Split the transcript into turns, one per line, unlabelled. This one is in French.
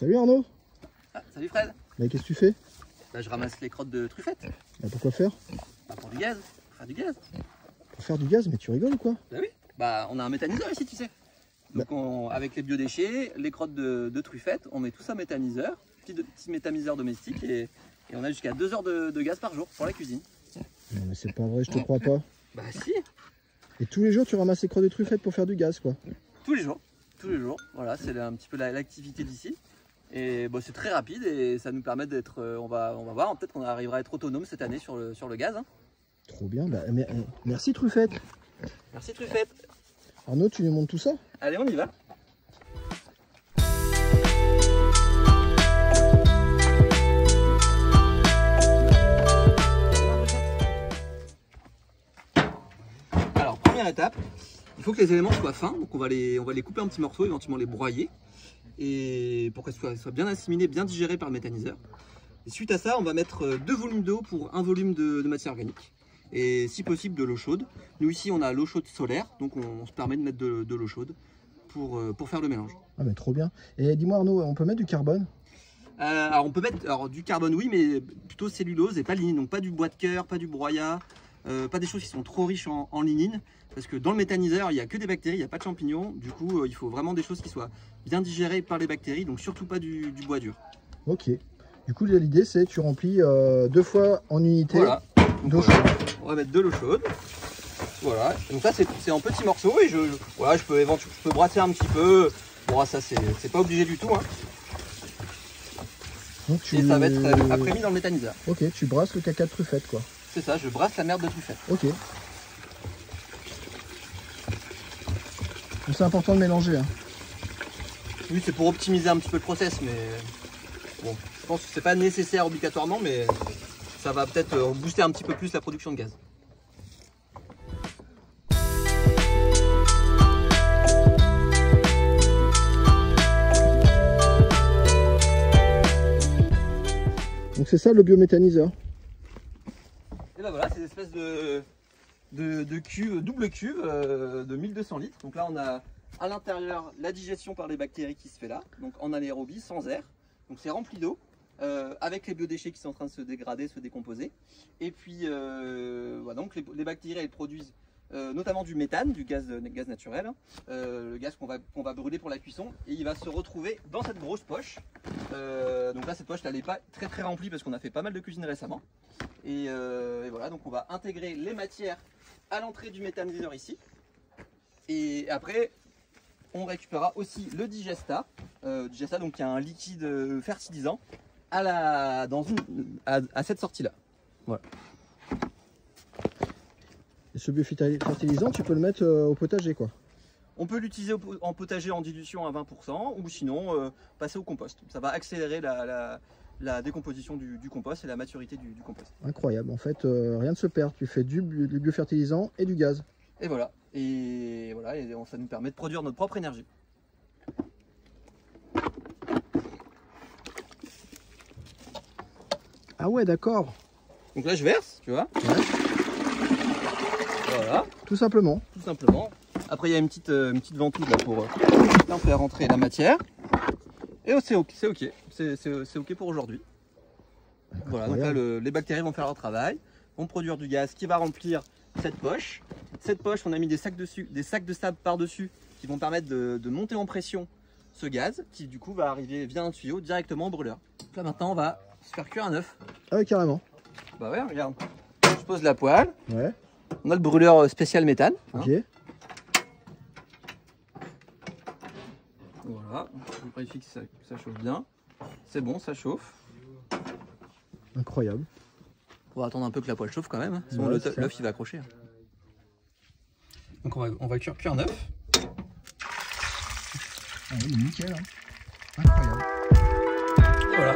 Salut Arnaud.
Ah, salut Fred.
Mais qu'est-ce que tu fais?
Bah, je ramasse les crottes de truffettes.
Bah, pourquoi faire?
Bah, pour du gaz. Pour faire du gaz.
Pour faire du gaz? Mais tu rigoles ou quoi?
Bah oui. Bah on a un méthaniseur ici, tu sais. Donc avec les biodéchets, les crottes de truffettes, on met tout ça au méthaniseur, petit méthaniseur domestique et on a jusqu'à 2 heures de gaz par jour pour la cuisine.
Non mais c'est pas vrai, je te crois pas.
Bah si.
Et tous les jours tu ramasses les crottes de truffettes pour faire du gaz quoi?
Tous les jours. Tous les jours. Voilà, c'est un petit peu l'activité d'ici. Et bon, c'est très rapide et ça nous permet d'être, on va voir, peut-être qu'on arrivera à être autonome cette année sur le gaz. Hein.
Trop bien, bah, merci Truffette.
Merci Truffette.
Arnaud, tu nous montres tout ça?
Allez, on y va. Alors, première étape, il faut que les éléments soient fins, donc on va les couper en petits morceaux, éventuellement les broyer, et pour qu'elles soient bien assimilées, bien digérées par le méthaniseur. Et suite à ça, on va mettre 2 volumes d'eau pour 1 volume de matière organique. Et si possible de l'eau chaude. Nous ici on a l'eau chaude solaire, donc on se permet de mettre de l'eau chaude pour faire le mélange.
Ah mais trop bien. Et dis-moi Arnaud, on peut mettre du carbone?
Alors on peut mettre du carbone oui, mais plutôt cellulose et pas lignine, donc pas du bois de cœur, pas du broyat, pas des choses qui sont trop riches en lignine, parce que dans le méthaniseur il n'y a que des bactéries, il n'y a pas de champignons, du coup il faut vraiment des choses qui soient bien digérées par les bactéries, donc surtout pas du bois dur. Ok.
Du coup l'idée c'est que tu remplis 2 fois en unité.
Voilà.
D'eau chaude.
On va mettre de l'eau chaude. Voilà. Donc ça c'est en petits morceaux et je peux brasser un petit peu. Bon ça c'est pas obligé du tout. Hein.
Donc,
et ça va être après mis dans le méthaniseur.
Ok, tu brasses le caca de truffette quoi.
C'est ça, je brasse la merde de truffette.
Ok. C'est important de mélanger. Hein.
Oui, c'est pour optimiser un petit peu le process, mais bon, je pense que c'est pas nécessaire obligatoirement, mais ça va peut-être booster un petit peu plus la production de gaz.
Donc c'est ça le biométhaniseur.
Et ben voilà, c'est une espèce de cuve, double cuve de 1200 litres. Donc là on a à l'intérieur la digestion par les bactéries qui se fait là, donc en anaérobie, sans air. Donc c'est rempli d'eau. Avec les biodéchets qui sont en train de se dégrader, se décomposer. Et puis, voilà, donc les bactéries, elles produisent notamment du méthane, du gaz naturel, le gaz qu'on va brûler pour la cuisson. Et il va se retrouver dans cette grosse poche. Donc là, cette poche, elle n'est pas très remplie parce qu'on a fait pas mal de cuisine récemment. Et voilà, donc on va intégrer les matières à l'entrée du méthaniseur ici. Et après, on récupérera aussi le digesta. Digesta, donc il y a un liquide fertilisant. À cette sortie là. Voilà.
Et ce biofertilisant, tu peux le mettre au potager quoi?
On peut l'utiliser en potager en dilution à 20% ou sinon passer au compost. Ça va accélérer la décomposition du compost et la maturité du compost.
Incroyable, en fait rien ne se perd, tu fais du biofertilisant et du gaz.
Et voilà, et ça nous permet de produire notre propre énergie.
Ah ouais, d'accord.
Donc là je verse, tu vois.
Ouais.
Voilà.
Tout simplement.
Tout simplement. Après il y a une petite ventouse là pour là, faire rentrer la matière. Et c'est ok, c'est ok pour aujourd'hui. Voilà, donc là les bactéries vont faire leur travail, vont produire du gaz qui va remplir cette poche. Cette poche, on a mis des sacs de sable par-dessus qui vont permettre de monter en pression ce gaz qui du coup va arriver via un tuyau directement au brûleur. Donc là maintenant on va se faire cuire un œuf.
Ah oui, carrément.
Bah ouais, regarde. Je pose la poêle.
Ouais.
On a le brûleur spécial méthane.
Ok.
Hein. Voilà. Je vérifie que ça chauffe bien. C'est bon, ça chauffe.
Incroyable.
On va attendre un peu que la poêle chauffe quand même. Sinon
ouais,
l'œuf il va accrocher. Donc on va cuire un œuf.
Ah oui, nickel. Hein. Incroyable.
Et voilà.